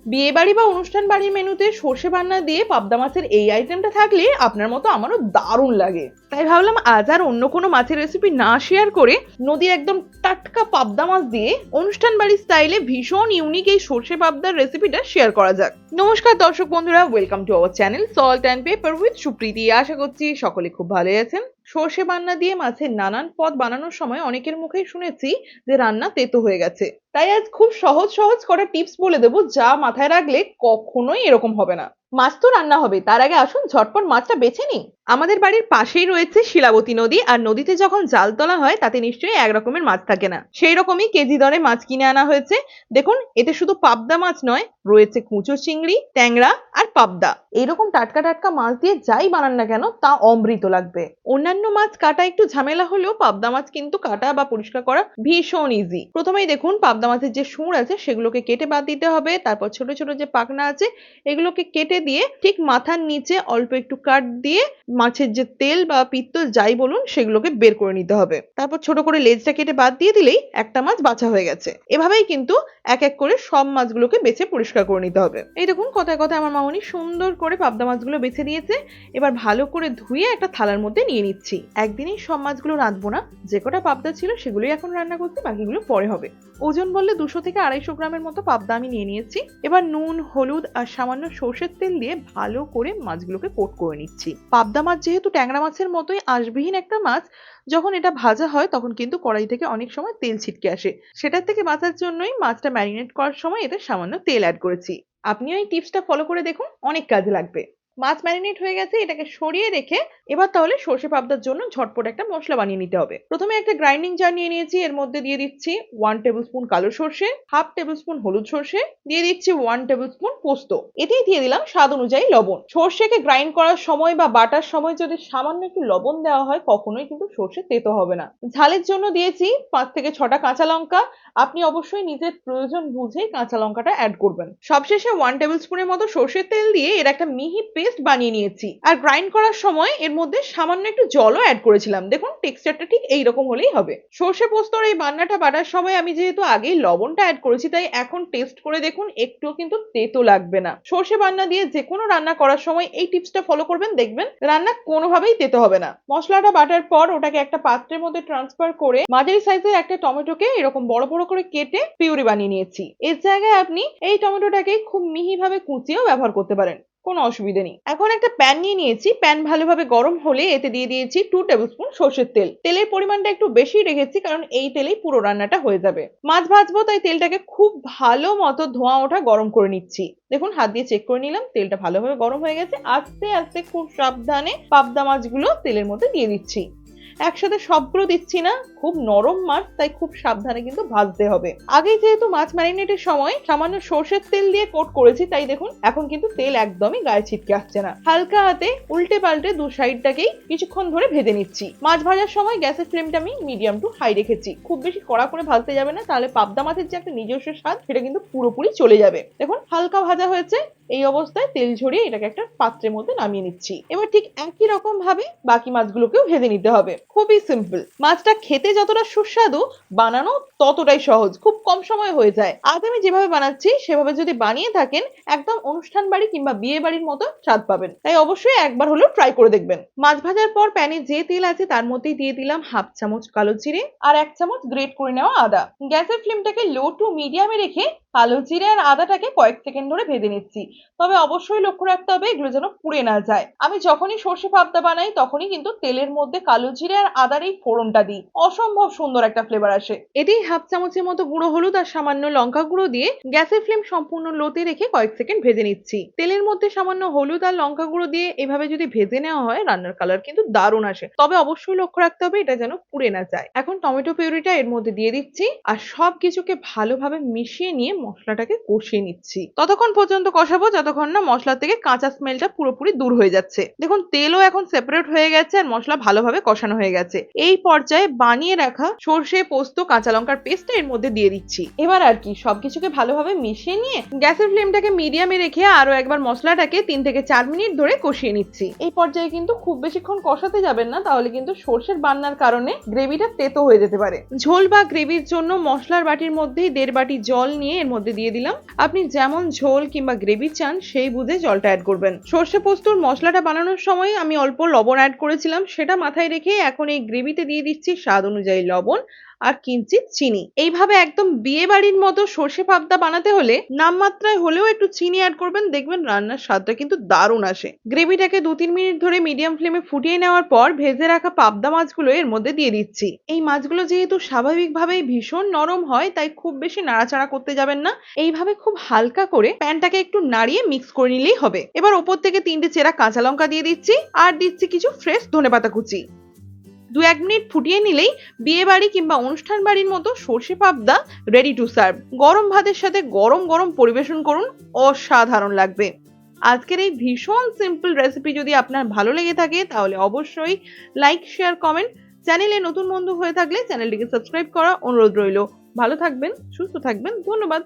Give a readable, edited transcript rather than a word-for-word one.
বিয়ে বাড়ি বা অনুষ্ঠান বাড়ির মেনুতে সর্ষে বান্না দিয়ে পাবদা মাছের এই আইটেমটা থাকলে আপনার মতো আমারও দারুণ লাগে। তাই ভাবলাম আজ আর অন্য কোনো মাছের রেসিপি না শেয়ার করে নদীর একদম টাটকা পাবদা মাছ দিয়ে অনুষ্ঠান বাড়ির স্টাইলে ভীষণ ইউনিক এই সর্ষে পাবদার রেসিপিটা শেয়ার করা যাক। নমস্কার দর্শক বন্ধুরা, welcome to our channel salt and pepper with Supriti. আশা করছি সকলে খুব ভালো আছেন। সর্ষে বান্না দিয়ে মাছের নানান পদ বানানোর সময় অনেকের মুখেই শুনেছি যে রান্না তেতো হয়ে গেছে। তাই আজ খুব সহজ কটা টিপস বলে দেবো, যা মাথায় রাখলে কখনোই এরকম হবে না। মাছ তো রান্না হবে, তার আগে আসুন ঝটপট মাছটা বেছে নিই। আমাদের বাড়ির পাশেই রয়েছে শিলাবতী নদী, আর নদীতে যখন জাল তোলা হয় তাতে নিশ্চয়ই এক রকমের মাছ থাকে না। সেই রকমই কেজি দরে মাছ কিনে আনা হয়েছে। দেখুন, এতে শুধু পাবদা মাছ নয়, রয়েছে কুঁচো চিংড়ি, ট্যাংরা আর পাবদা। এইরকম টাটকা টাটকা মাছ দিয়ে যাই বানান না কেন তা অমৃত লাগবে। অন্যান্য মাছ কাটা একটু ঝামেলা হলেও পাবদা মাছ কিন্তু কাটা বা পরিষ্কার করা ভীষণ ইজি। প্রথমেই দেখুন, পাবদা মাছের যে সুর আছে সেগুলোকে কেটে বাদ দিতে হবে। তারপর ছোট ছোট যে পাখনা আছে এগুলোকে কেটে দিয়ে ঠিক মাথার নিচে অল্প একটু কাট দিয়ে মাছের যে তেল বা পিত্ত যাই বলুন সেগুলোকে বের করে নিতে হবে। তারপর ছোট করে লেজটা কেটে বাদ দিয়ে দিলেই একটা মাছ বাছা হয়ে গেছে। এভাবেই কিন্তু এক এক করে সব মাছগুলোকে বেছে পরিষ্কার করে নিতে হবে। এই দেখুন, কথায় কথায় আমার মামনি সুন্দর করে পাবদা মাছগুলো বেছে দিয়েছে। এবার ভালো করে ধুয়ে একটা থালার মধ্যে নিয়ে নিচ্ছি। একদিনই সব মাছগুলো রাঁধবো না, যে কটা পাবদা ছিল সেগুলোই এখন রান্না করতে, বাকিগুলো পরে হবে। ওজন বললে 200 থেকে 250 গ্রামের মতো পাবদা আমি নিয়ে নিয়েছি। এবার নুন, হলুদ আর সামান্য সর্ষের তেল দিয়ে ভালো করে মাছগুলোকে কোট করে নিচ্ছি। পাবদা মাছ যেহেতু ট্যাংরা মাছের মতোই আঁশবিহীন একটা মাছ, যখন এটা ভাজা হয় তখন কিন্তু কড়াই থেকে অনেক সময় তেল ছিটকে আসে। সেটার থেকে বাঁচার জন্যই মাছটা ম্যারিনেট করার সময় এতে সামান্য তেল অ্যাড করেছি। আপনিও এই টিপসটা ফলো করে দেখুন, অনেক কাজে লাগবে। মাছ ম্যারিনেট হয়ে গেছে, এটাকে সরিয়ে রেখে এবার তাহলে সর্ষে পাবদার জন্য ঝটপট একটা মশলা বানিয়ে নিতে হবে। প্রথমে একটা গ্রাইন্ডিং জার নিয়ে নিয়েছি। এর মধ্যে দিয়ে দিচ্ছি 1 টেবিল স্পুন কালো সর্ষে, 1/2 টেবিল স্পুন হলুদ সর্ষে, দিয়ে দিচ্ছি 1 টেবিল স্পুন পোস্ত। এতেই দিয়ে দিলাম স্বাদ অনুযায়ী লবণ। সর্ষেকে গ্রাইন্ড করার সময় বা বাটার সময় যদি সামান্য একটু লবণ দেওয়া হয় কখনোই কিন্তু সর্ষে তেতো হবে না। ঝালের জন্য দিয়েছি 5 থেকে 6টা কাঁচা লঙ্কা। আপনি অবশ্যই নিজের প্রয়োজন বুঝে কাঁচা লঙ্কাটা অ্যাড করবেন। সবশেষে 1 টেবিল স্পুনের মতো সর্ষের তেল দিয়ে এর একটা মিহি পেস্ট বানিয়ে নিয়েছি। আর গ্রাইন্ড করার সময় এর মধ্যে সামান্য একটু জলও অ্যাড করেছিলাম। দেখুন, টেক্সচারটা ঠিক এইরকম হলেই হবে। সর্ষে পোস্তর এই বান্নাটা বাটার সময় আমি যেহেতু আগেই লবণটা অ্যাড করেছি, তাই এখন টেস্ট করে দেখুন, একটুও কিন্তু তেতো লাগবে না। সর্ষে বান্না দিয়ে যে কোনো রান্না করার সময় এই টিপসটা ফলো করবেন, দেখবেন রান্না কোনোভাবেই তেতো হবে না। মশলাটা বাটার পর ওটাকে একটা পাত্রের মধ্যে ট্রান্সফার করে মাঝারি সাইজের একটা টমেটোকে এরকম বড় বড় করে কেটে পিউরি বানিয়ে নিয়েছি। এর জায়গায় আপনি এই টমেটোটাকে খুব মিহিভাবে কুচিয়েও ব্যবহার করতে পারেন, কোনো অসুবিধা নেই। এখন একটা প্যান নিয়ে নিয়েছি। প্যান ভালোভাবে গরম হলে এতে দিয়ে দিয়েছি 2 টেবিল স্পুন সর্ষের তেল। তেলের পরিমাণটা একটু বেশি রেখেছি, কারণ এই তেলেই পুরো রান্নাটা হয়ে যাবে। মাছ ভাজবো, তাই তেলটাকে খুব ভালো মতো ধোঁয়া ওঠা গরম করে নিচ্ছি। দেখুন, হাত দিয়ে চেক করে নিলাম, তেলটা ভালোভাবে গরম হয়ে গেছে। আস্তে আস্তে খুব সাবধানে পাবদা মাছগুলো তেলের মধ্যে দিয়ে দিচ্ছি। একসাথে সবগুলো দিচ্ছি না, খুব নরম মাছ, তাই খুব সাবধানে কিন্তু ভাজতে হবে। আগেই যেহেতু মাছ ম্যারিনেটের সময় সামান্য সর্ষের তেল দিয়ে কোট করেছি, তাই দেখুন এখন কিন্তু তেল একদমই গায়ে ছিটকে আসছে না। হালকা হাতে উল্টে পাল্টে দু সাইডটাকেই কিছুক্ষণ ধরে ভেজে নিচ্ছি। মাছ ভাজার সময় গ্যাসের ফ্লেমটা আমি মিডিয়াম টু হাই রেখেছি। খুব বেশি কড়া করে ভাজতে যাবে না, তাহলে পাবদা মাছের যে একটা নিজস্ব স্বাদ সেটা কিন্তু পুরোপুরি চলে যাবে। দেখুন, হালকা ভাজা হয়েছে। এই অবস্থায় তেল ঝরিয়ে এটাকে একটা পাত্রের মধ্যে নামিয়ে নিচ্ছি। এবার ঠিক একই রকম ভাবে বাকি মাছগুলোকেও ভেজে নিতে হবে। খুবই সিম্পল। মাছটা খেতে যতটা সুস্বাদু, বানানো ততটাই সহজ, খুব কম সময় হয়ে যায়। আজ আমি যেভাবে বানাচ্ছি সেভাবে যদি বানিয়ে থাকেন, একদম অনুষ্ঠান বাড়ি কিংবা বিয়ে বাড়ির মতো স্বাদ পাবেন। তাই অবশ্যই একবার হলেও ট্রাই করে দেখবেন। মাছ ভাজার পর প্যানে যে তেল আছে তার মধ্যেই দিয়ে দিলাম 1/2 চামচ কালো জিরে আর 1 চামচ গ্রেট করে নেওয়া আদা। গ্যাসের ফ্লেমটাকে লো টু মিডিয়ামে রেখে কালো জিরে আর আদাটাকে কয়েক সেকেন্ড ধরে ভেজে নিচ্ছি। তবে অবশ্যই লক্ষ্য রাখতে হবে এগুলো যেন পুড়ে না যায়। আমি যখনই সর্ষে পাবদা বানাই তখনই কিন্তু তেলের মধ্যে কালো জিরে আর আদার এই ফোড়নটা দিই। অসম্ভব সুন্দর একটা ফ্লেভার আসে। এতেই 1/2 চামচের মতো গুঁড়ো হলুদ আর সামান্য লঙ্কা গুঁড়ো দিয়ে গ্যাসের ফ্লেম সম্পূর্ণ লোতে রেখে কয়েক সেকেন্ড ভেজে নিচ্ছি। তেলের মধ্যে সামান্য হলুদ আর লঙ্কা গুঁড়ো দিয়ে এভাবে যদি ভেজে নেওয়া হয়, রান্নার কালার কিন্তু দারুণ আসে। তবে অবশ্যই লক্ষ্য রাখতে হবে এটা যেন পুড়ে না যায়। এখন টমেটো পিউরিটা এর মধ্যে দিয়ে দিচ্ছি আর সবকিছুকে ভালোভাবে মিশিয়ে নিয়ে মশলাটাকে কষিয়ে নিচ্ছি। ততক্ষণ পর্যন্ত কষাবো যতক্ষণ না মশলা থেকে কাঁচা স্মেলটা পুরোপুরি দূর হয়ে যাচ্ছে। দেখুন, তেলও এখন সেপারেট হয়ে গেছে আর মশলা ভালোভাবে কষানো হয়ে গেছে। এই পর্যায়ে বানিয়ে রাখা সর্ষে, পোস্ত, কাঁচা লঙ্কার পেস্টটা এর মধ্যে দিয়ে দিচ্ছি। এবার আর কি, সবকিছুকে ভালোভাবে মিশিয়ে নিয়ে গ্যাসের ফ্লেমটাকে মিডিয়ামে রেখে আরো একবার মশলাটাকে 3 থেকে 4 মিনিট ধরে কষিয়ে নিচ্ছি। এই পর্যায়ে কিন্তু খুব বেশিক্ষণ কষাতে যাবেন না, তাহলে কিন্তু সর্ষের বান্নার কারণে গ্রেভিটা তেতো হয়ে যেতে পারে। ঝোল বা গ্রেভির জন্য মশলার বাটির মধ্যেই 1.5 বাটি জল নিয়ে এর মধ্যে দিয়ে দিলাম। আপনি যেমন ঝোল কিংবা গ্রেভি চান সেই বুঝে জলটা অ্যাড করবেন। সর্ষে পোস্তর মশলাটা বানানোর সময় আমি অল্প লবণ অ্যাড করেছিলাম, সেটা মাথায় রেখে এখন এই গ্রেভিতে দিয়ে দিচ্ছি স্বাদ অনুযায়ী লবণ আর কিঞ্চিত চিনি। এইভাবে একদম বিয়ে বাড়ির মতো সর্ষে পাবদা বানাতে হলে নামমাত্রায় হলেও একটু চিনি অ্যাড করবেন, দেখবেন রান্নার স্বাদটা কিন্তু দারুণ আসে। গ্রেভিটাকে 2-3 মিনিট ধরে মিডিয়াম ফ্লেমে ফুটিয়ে নেওয়ার পর ভেজে রাখা পাবদা মাছগুলো এর মধ্যে দিয়ে দিচ্ছি। এই মাছগুলো যেহেতু স্বাভাবিকভাবেই ভীষণ নরম হয়, তাই খুব বেশি নাড়াচাড়া করতে যাবেন না। এইভাবে খুব হালকা করে প্যানটাকে একটু নাড়িয়ে মিক্স করে নিলেই হবে। এবার ওপর থেকে 3টে চেরা কাঁচা লঙ্কা দিয়ে দিচ্ছি আর দিচ্ছি কিছু ফ্রেশ ধনেপাতা কুচি। 2-1 মিনিট ফুটিয়ে নিলেই বিয়ে বাড়ি কিংবা অনুষ্ঠান বাড়ির মতো সর্ষে পাবদা রেডি টু সার্ভ। গরম ভাতের সাথে গরম গরম পরিবেশন করুন, অসাধারণ লাগবে। আজকের এই ভীষণ সিম্পল রেসিপি যদি আপনার ভালো লেগে থাকে তাহলে অবশ্যই লাইক, শেয়ার, কমেন্ট। চ্যানেলে নতুন বন্ধু হয়ে থাকলে চ্যানেলটিকে সাবস্ক্রাইব করা অনুরোধ রইল। ভালো থাকবেন, সুস্থ থাকবেন, ধন্যবাদ।